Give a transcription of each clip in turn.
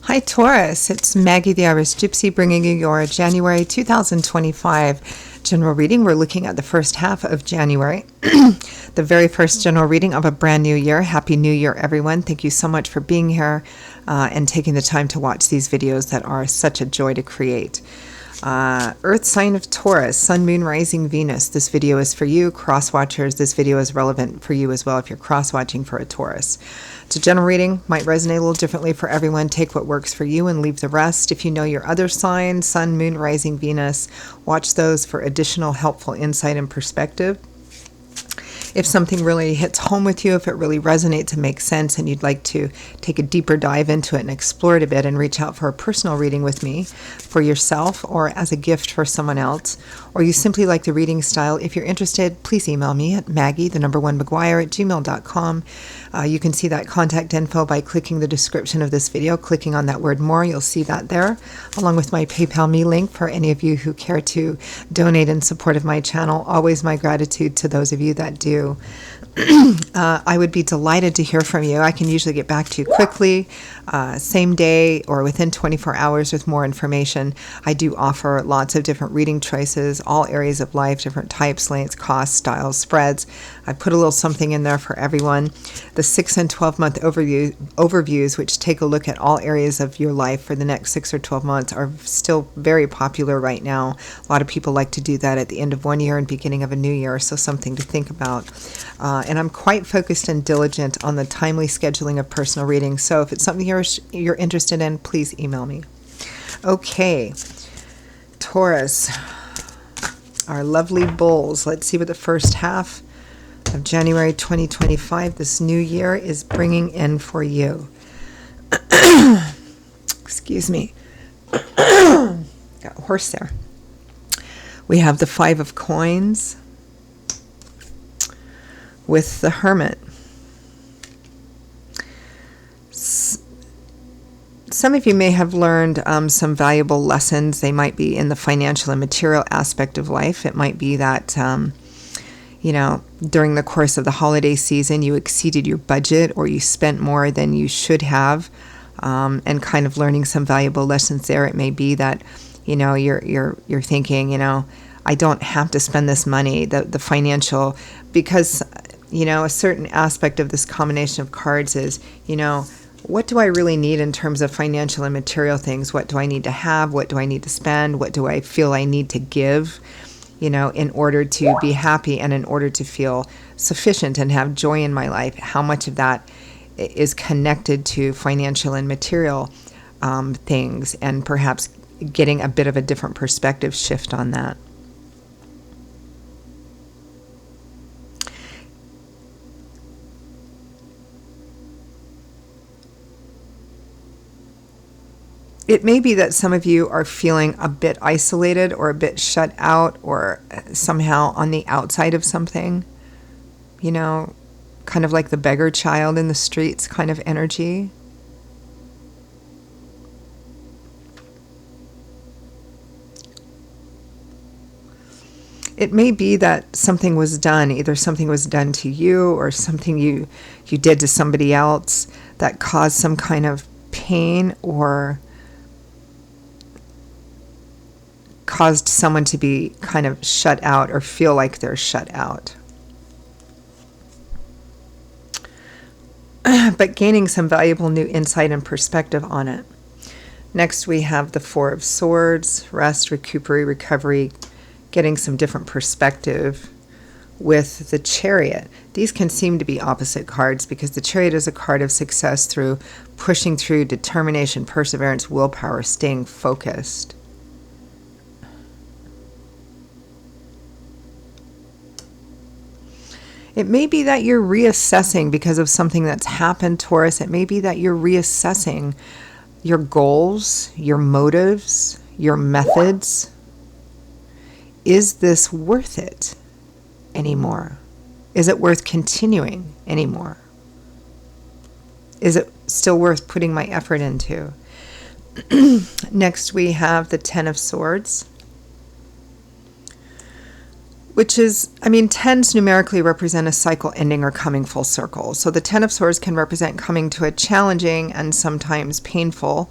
Hi Taurus, it's Maggie the Irish Gypsy bringing you your January 2025 general reading. We're looking at the first half of January, the very first general reading of a brand new year. Happy New Year, everyone. Thank you so much for being here and taking the time to watch these videos that are such a joy to create. Earth sign of Taurus, Sun, Moon, Rising, Venus. This video is for you, cross watchers. This video is relevant for you as well if you're cross watching for a Taurus. It's a general reading, might resonate a little differently for everyone. Take what works for you and leave the rest. If you know your other sign, Sun, Moon, Rising, Venus, watch those for additional helpful insight and perspective. If something really hits home with you, if it really resonates and makes sense and you'd like to take a deeper dive into it and explore it a bit and reach out for a personal reading with me for yourself or as a gift for someone else, or you simply like the reading style, if you're interested, please email me at maggie1mcguire@gmail.com. You can see that contact info by clicking the description of this video, clicking on that word more. You'll see that there, along with my PayPal me link for any of you who care to donate in support of my channel. Always my gratitude to those of you that do. I would be delighted to hear from you. I can usually get back to you quickly, same day or within 24 hours with more information. I do offer lots of different reading choices, all areas of life, different types, lengths, costs, styles, spreads. I put a little something in there for everyone. The 6 and 12-month overviews, which take a look at all areas of your life for the next 6 or 12 months, are still very popular right now. A lot of people like to do that at the end of one year and beginning of a new year, so something to think about. And I'm quite focused and diligent on the timely scheduling of personal readings. So if it's something you're interested in, please email me. Okay, Taurus, our lovely bulls. Let's see what the first half of January 2025, this new year, is bringing in for you. Excuse me. Got a horse there. We have the 5 of coins with the Hermit. Some of you may have learned some valuable lessons. They might be in the financial and material aspect of life. It might be that, during the course of the holiday season, you exceeded your budget or you spent more than you should have, and kind of learning some valuable lessons there. It may be that, you're thinking, I don't have to spend this money, the financial, because a certain aspect of this combination of cards is, what do I really need in terms of financial and material things? What do I need to have? What do I need to spend? What do I feel I need to give, in order to be happy and in order to feel sufficient and have joy in my life? How much of that is connected to financial and material things, and perhaps getting a bit of a different perspective shift on that. It may be that some of you are feeling a bit isolated or a bit shut out or somehow on the outside of something, kind of like the beggar child in the streets kind of energy. It may be that something was done, either something was done to you or something you did to somebody else that caused some kind of pain or caused someone to be kind of shut out or feel like they're shut out. But gaining some valuable new insight and perspective on it. Next, we have the 4 of Swords, rest, recovery, getting some different perspective with the Chariot. These can seem to be opposite cards because the Chariot is a card of success through pushing through, determination, perseverance, willpower, staying focused. It may be that you're reassessing because of something that's happened, Taurus. It may be that you're reassessing your goals, your motives, your methods. Is this worth it anymore? Is it worth continuing anymore? Is it still worth putting my effort into? Next, we have the 10 of Swords which is, I mean, 10s numerically represent a cycle ending or coming full circle. So the 10 of Swords can represent coming to a challenging and sometimes painful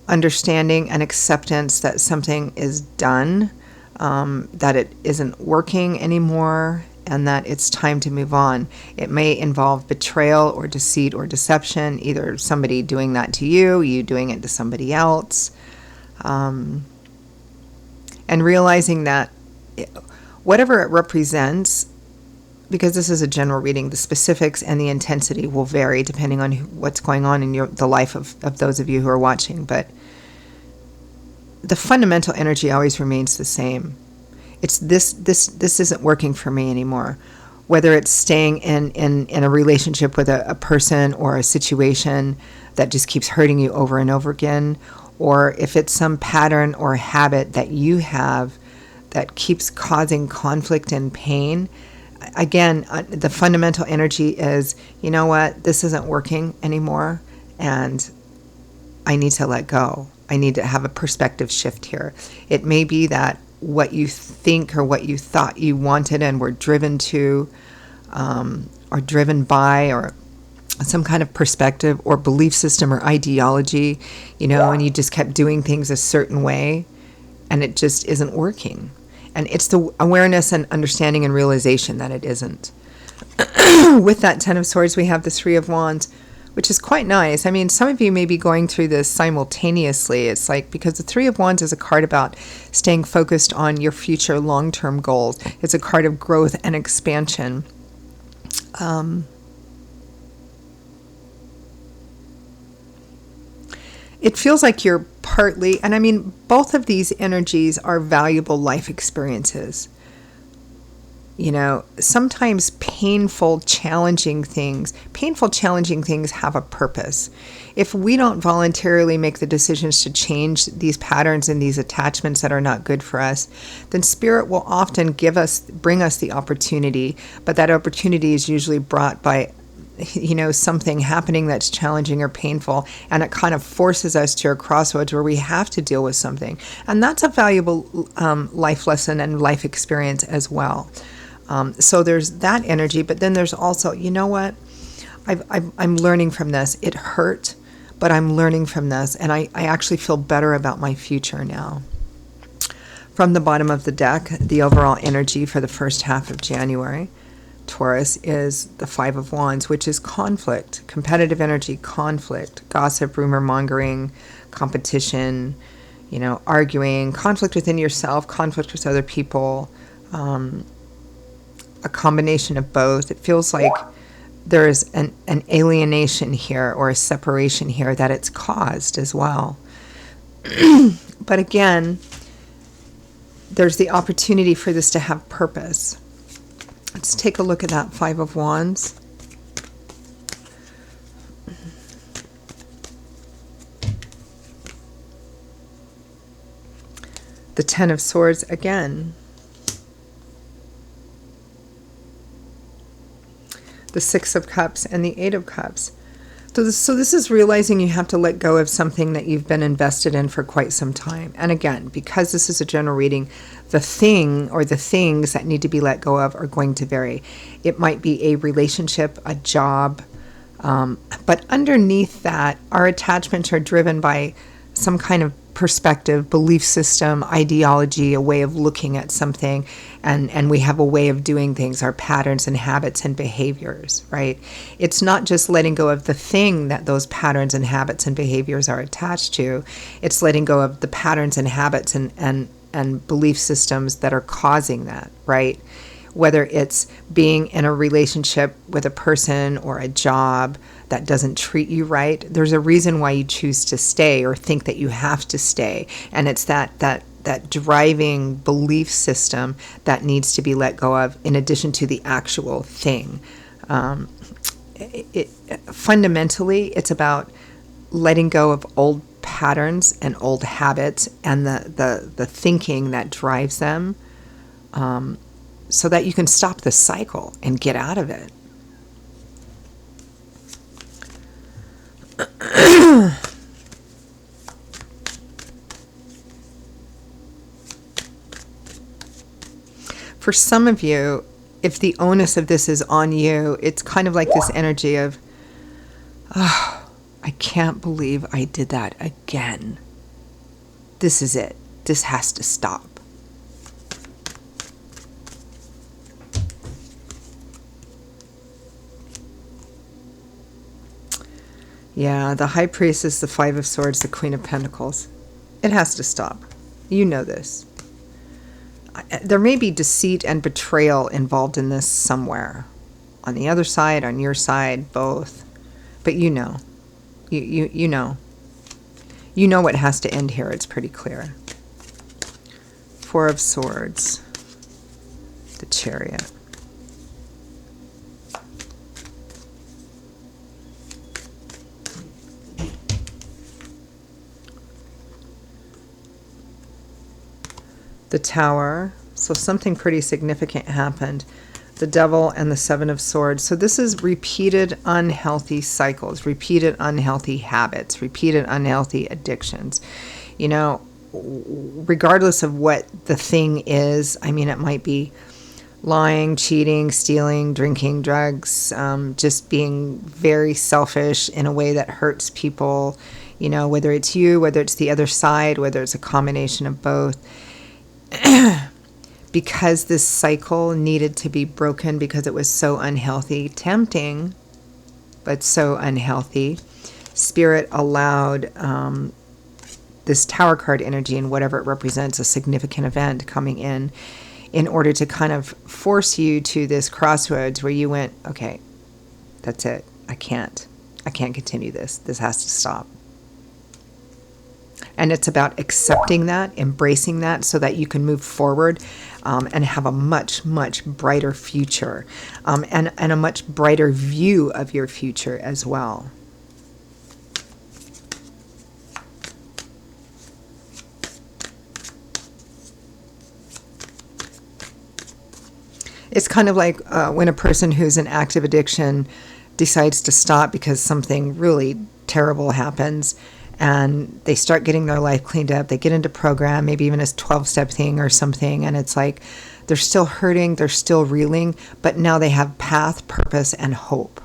understanding and acceptance that something is done, that it isn't working anymore, and that it's time to move on. It may involve betrayal or deceit or deception, either somebody doing that to you, you doing it to somebody else, and realizing that whatever it represents, because this is a general reading, the specifics and the intensity will vary depending on what's going on in the life of those of you who are watching. But the fundamental energy always remains the same. It's this isn't working for me anymore. Whether it's staying in a relationship with a person or a situation that just keeps hurting you over and over again, or if it's some pattern or habit that you have that keeps causing conflict and pain. Again, the fundamental energy is, you know what, this isn't working anymore, and I need to let go. I need to have a perspective shift here. It may be that what you think or what you thought you wanted and were driven to, or driven by, or some kind of perspective or belief system or ideology, and you just kept doing things a certain way, and it just isn't working. And it's the awareness and understanding and realization that it isn't. With that 10 of Swords, we have the 3 of Wands, which is quite nice. I mean, some of you may be going through this simultaneously. It's like, because the 3 of Wands is a card about staying focused on your future long-term goals. It's a card of growth and expansion. It feels like you're partly, and I mean, both of these energies are valuable life experiences. Sometimes painful, challenging things have a purpose. If we don't voluntarily make the decisions to change these patterns and these attachments that are not good for us, then Spirit will often bring us the opportunity, but that opportunity is usually brought by something happening that's challenging or painful, and it kind of forces us to a crossroads where we have to deal with something. And that's a valuable life lesson and life experience as well. So there's that energy, but then there's also, you know what? I'm learning from this. It hurt, but I'm learning from this, and I actually feel better about my future now. From the bottom of the deck, the overall energy for the first half of January, Taurus, is the 5 of Wands, which is conflict, competitive energy, conflict, gossip, rumor mongering, competition, arguing, conflict within yourself, conflict with other people, a combination of both. It feels like there is an alienation here or a separation here that it's caused as well. But again, there's the opportunity for this to have purpose. Let's take a look at that 5 of Wands. The 10 of Swords again. The 6 of Cups and the 8 of Cups. So this is realizing you have to let go of something that you've been invested in for quite some time. And again, because this is a general reading, the thing or the things that need to be let go of are going to vary. It might be a relationship, a job, but underneath that, our attachments are driven by some kind of perspective, belief system, ideology, a way of looking at something, and we have a way of doing things, our patterns and habits and behaviors, right? It's not just letting go of the thing that those patterns and habits and behaviors are attached to. It's letting go of the patterns and habits and belief systems that are causing that, right? Whether it's being in a relationship with a person or a job that doesn't treat you right, there's a reason why you choose to stay or think that you have to stay. And it's that driving belief system that needs to be let go of, in addition to the actual thing. Fundamentally, it's about letting go of old patterns and old habits and the thinking that drives them, so that you can stop the cycle and get out of it. For some of you, if the onus of this is on you, it's kind of like this energy of, oh, I can't believe I did that again. This is it. This has to stop. Yeah, the High Priestess, the Five of Swords, the Queen of Pentacles. It has to stop. You know this. There may be deceit and betrayal involved in this somewhere. On the other side, on your side, both. But you know. You know. You know what has to end here. It's pretty clear. Four of Swords. The Chariot. The Tower. So something pretty significant happened. The Devil and the Seven of Swords. So this is repeated unhealthy cycles, repeated unhealthy habits, repeated unhealthy addictions. You know, regardless of what the thing is, I mean, it might be lying, cheating, stealing, drinking, drugs, just being very selfish in a way that hurts people, you know, whether it's you, whether it's the other side, whether it's a combination of both. Because this cycle needed to be broken because it was so unhealthy, tempting, but so unhealthy, Spirit allowed this Tower card energy and whatever it represents, a significant event coming in order to kind of force you to this crossroads where you went, okay, that's it. I can't continue this. This has to stop. And it's about accepting that, embracing that, so that you can move forward and have a much, much brighter future and a much brighter view of your future as well. It's kind of like when a person who's in active addiction decides to stop because something really terrible happens. And they start getting their life cleaned up. They get into program, maybe even a 12-step thing or something. And it's like they're still hurting, they're still reeling, but now they have path, purpose, and hope.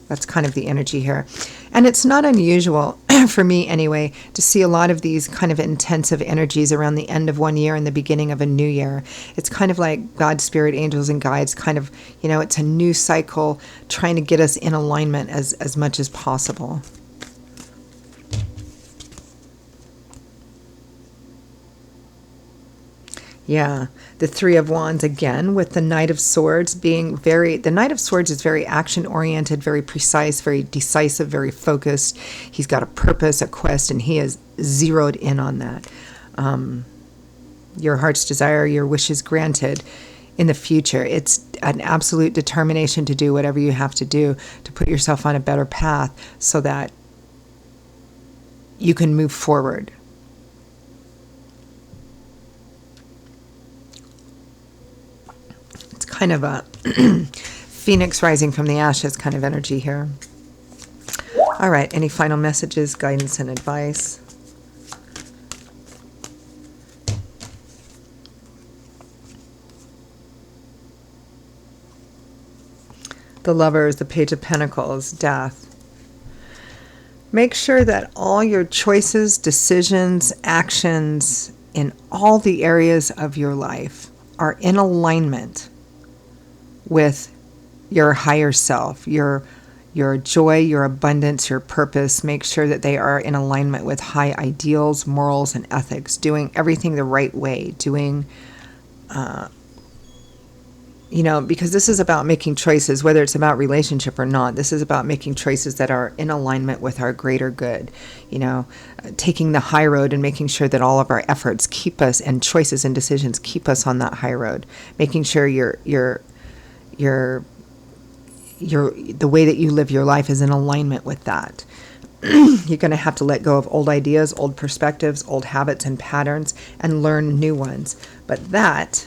That's kind of the energy here. And it's not unusual, for me anyway, to see a lot of these kind of intensive energies around the end of one year and the beginning of a new year. It's kind of like God's spirit, angels, and guides kind of, you know, it's a new cycle trying to get us in alignment as much as possible. Yeah, the Three of Wands again with the Knight of Swords being the Knight of Swords is very action-oriented, very precise, very decisive, very focused. He's got a purpose, a quest, and he is zeroed in on that. Your heart's desire, your wishes granted in the future. It's an absolute determination to do whatever you have to do to put yourself on a better path so that you can move forward. Kind of a phoenix rising from the ashes kind of energy here. All right, any final messages, guidance, and advice? The Lovers, the Page of Pentacles, Death. Make sure that all your choices, decisions, actions in all the areas of your life are in alignment with your higher self, your joy, your abundance, your purpose. Make sure that they are in alignment with high ideals, morals, and ethics, doing everything the right way, doing, because this is about making choices, whether it's about relationship or not. This is about making choices that are in alignment with our greater good, taking the high road and making sure that all of our efforts keep us, and choices and decisions keep us on that high road, making sure the way that you live your life is in alignment with that. You're going to have to let go of old ideas, old perspectives, old habits and patterns, and learn new ones. But that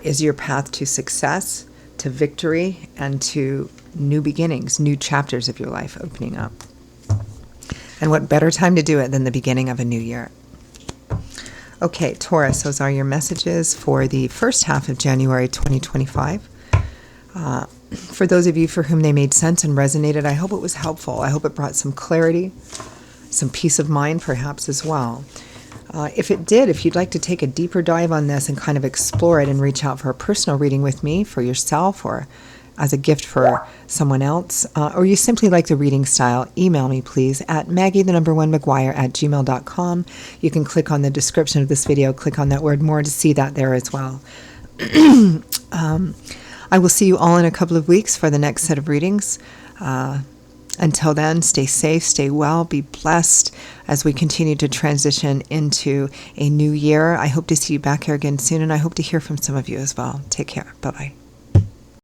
is your path to success, to victory, and to new beginnings, new chapters of your life opening up. And what better time to do it than the beginning of a new year? Okay, Taurus, those are your messages for the first half of January 2025. For those of you for whom they made sense and resonated, I hope it was helpful. I hope it brought some clarity, some peace of mind perhaps as well. If it did, if you'd like to take a deeper dive on this and kind of explore it and reach out for a personal reading with me for yourself or as a gift for someone else, or you simply like the reading style, email me please at maggie1mcguire@gmail.com. You can click on the description of this video, click on that word more to see that there as well. I will see you all in a couple of weeks for the next set of readings. Until then, stay safe, stay well, be blessed as we continue to transition into a new year. I hope to see you back here again soon, and I hope to hear from some of you as well. Take care. Bye-bye.